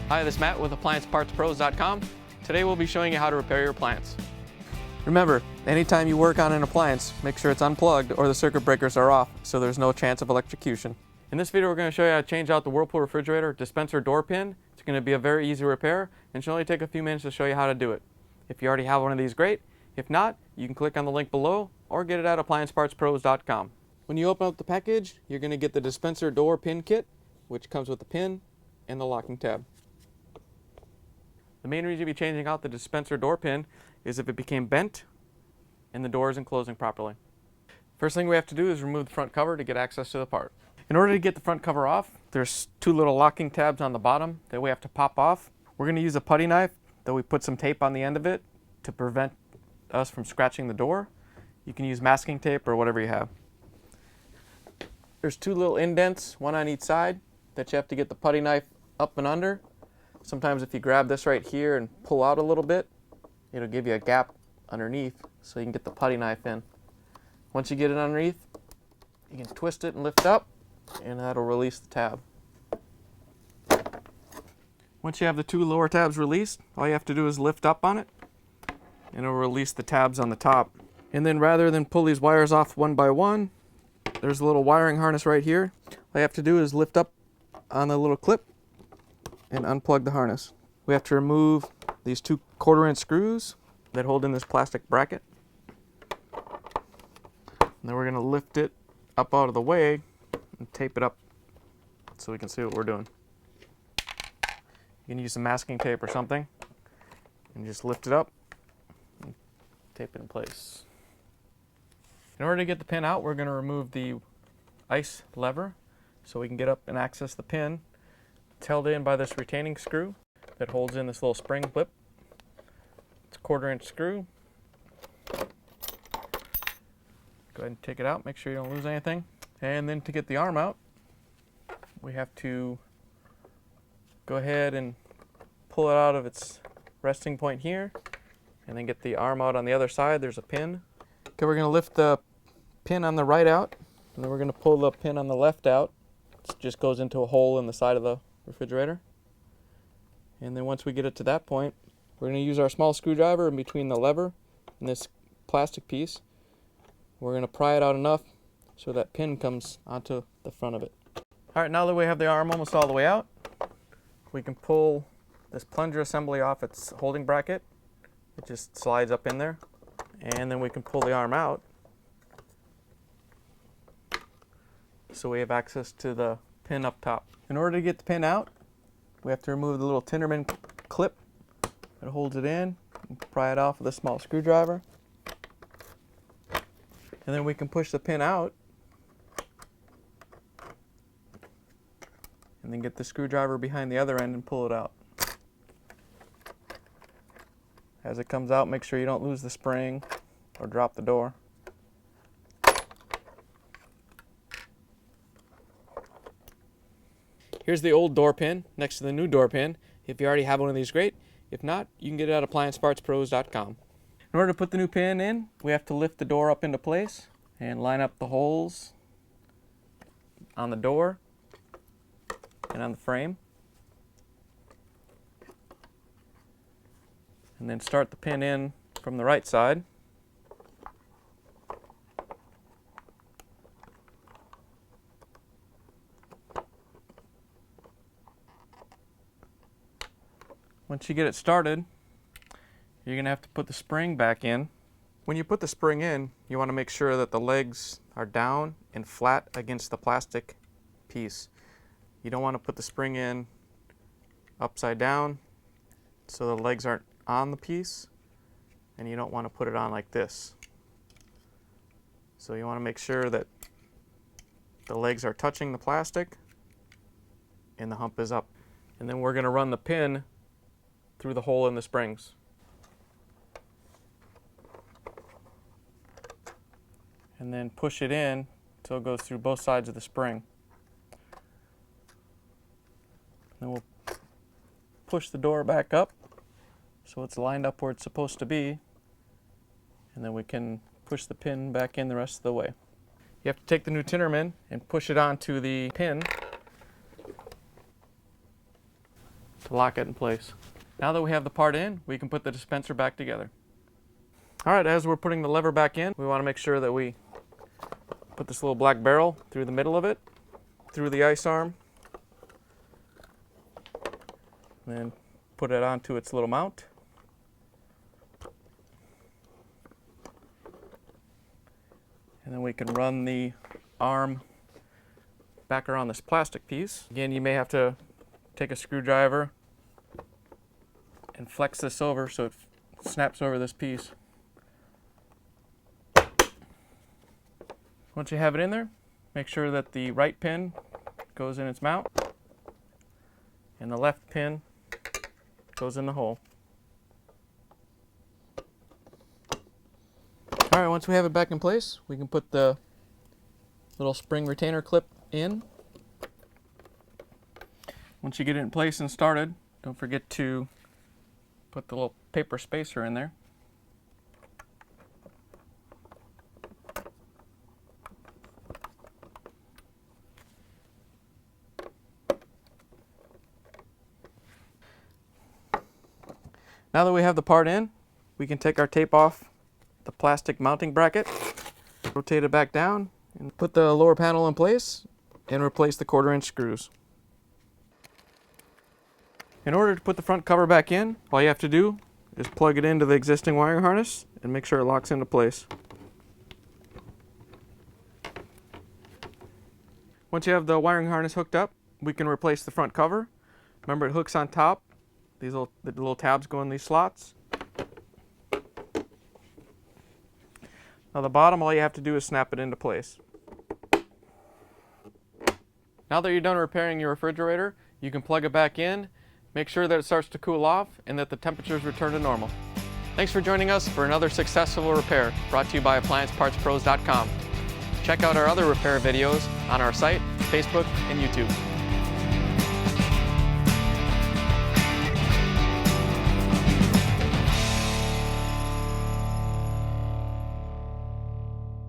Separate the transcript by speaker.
Speaker 1: Hi, this is Matt with AppliancePartsPros.com. Today we'll be showing you how to repair your appliance. Remember, anytime you work on an appliance, make sure it's unplugged or the circuit breakers are off so there's no chance of electrocution. In this video we're going to show you how to change out the Whirlpool refrigerator dispenser door pin. It's going to be a very easy repair and should only take a few minutes to show you how to do it. If you already have one of these, great. If not, you can click on the link below or get it at AppliancePartsPros.com. When you open up the package, you're going to get the dispenser door pin kit, which comes with the pin and the locking tab. The main reason you'll be changing out the dispenser door pin is if it became bent and the door isn't closing properly. First thing we have to do is remove the front cover to get access to the part. In order to get the front cover off, there's two little locking tabs on the bottom that we have to pop off. We're going to use a putty knife that we put some tape on the end of it to prevent us from scratching the door. You can use masking tape or whatever you have. There's two little indents, one on each side, that you have to get the putty knife up and under. Sometimes if you grab this right here and pull out a little bit, it'll give you a gap underneath so you can get the putty knife in. Once you get it underneath, you can twist it and lift up, and that'll release the tab. Once you have the two lower tabs released, all you have to do is lift up on it, and it'll release the tabs on the top. And then rather than pull these wires off one by one, there's a little wiring harness right here. All you have to do is lift up on the little clip and unplug the harness. We have to remove these two 1/4-inch screws that hold in this plastic bracket. And then we're going to lift it up out of the way and tape it up so we can see what we're doing. You can use some masking tape or something and just lift it up and tape it in place. In order to get the pin out, we're going to remove the ice lever so we can get up and access the pin. It's held in by this retaining screw that holds in this little spring clip. It's a 1/4-inch screw. Go ahead and take it out, make sure you don't lose anything. And then to get the arm out, we have to go ahead and pull it out of its resting point here, and then get the arm out on the other side. There's a pin. Okay, we're going to lift the pin on the right out, and then we're going to pull the pin on the left out. It just goes into a hole in the side of the refrigerator. And then once we get it to that point, we're going to use our small screwdriver in between the lever and this plastic piece. We're going to pry it out enough so that pin comes onto the front of it. Alright, now that we have the arm almost all the way out, we can pull this plunger assembly off its holding bracket. It just slides up in there. And then we can pull the arm out so we have access to the pin up top. In order to get the pin out, we have to remove the little Tinnerman clip that holds it in and pry it off with a small screwdriver. And then we can push the pin out and then get the screwdriver behind the other end and pull it out. As it comes out, make sure you don't lose the spring or drop the door. Here's the old door pin next to the new door pin. If you already have one of these, great. If not, you can get it at AppliancePartsPros.com. In order to put the new pin in, we have to lift the door up into place and line up the holes on the door and on the frame. And then start the pin in from the right side. Once you get it started, you're going to have to put the spring back in. When you put the spring in, you want to make sure that the legs are down and flat against the plastic piece. You don't want to put the spring in upside down so the legs aren't on the piece, and you don't want to put it on like this. So you want to make sure that the legs are touching the plastic and the hump is up. And then we're going to run the pin through the hole in the springs. And then push it in until it goes through both sides of the spring. Then we'll push the door back up so it's lined up where it's supposed to be, and then we can push the pin back in the rest of the way. You have to take the new Tinnerman and push it onto the pin. to lock it in place. Now that we have the part in, we can put the dispenser back together. All right, as we're putting the lever back in, we want to make sure that we put this little black barrel through the middle of it, through the ice arm, then put it onto its little mount. And then we can run the arm back around this plastic piece. Again, you may have to take a screwdriver and flex this over so it snaps over this piece. Once you have it in there, make sure that the right pin goes in its mount and the left pin goes in the hole. All right, once we have it back in place, we can put the little spring retainer clip in. Once you get it in place and started, don't forget to put the little paper spacer in there. Now that we have the part in, we can take our tape off the plastic mounting bracket, rotate it back down, and put the lower panel in place and replace the 1/4-inch screws. In order to put the front cover back in, all you have to do is plug it into the existing wiring harness and make sure it locks into place. Once you have the wiring harness hooked up, we can replace the front cover. Remember, it hooks on top. The little tabs go in these slots. Now the bottom, all you have to do is snap it into place. Now that you're done repairing your refrigerator, you can plug it back in, make sure that it starts to cool off, and that the temperatures return to normal. Thanks for joining us for another successful repair brought to you by AppliancePartsPros.com. Check out our other repair videos on our site, Facebook, and YouTube.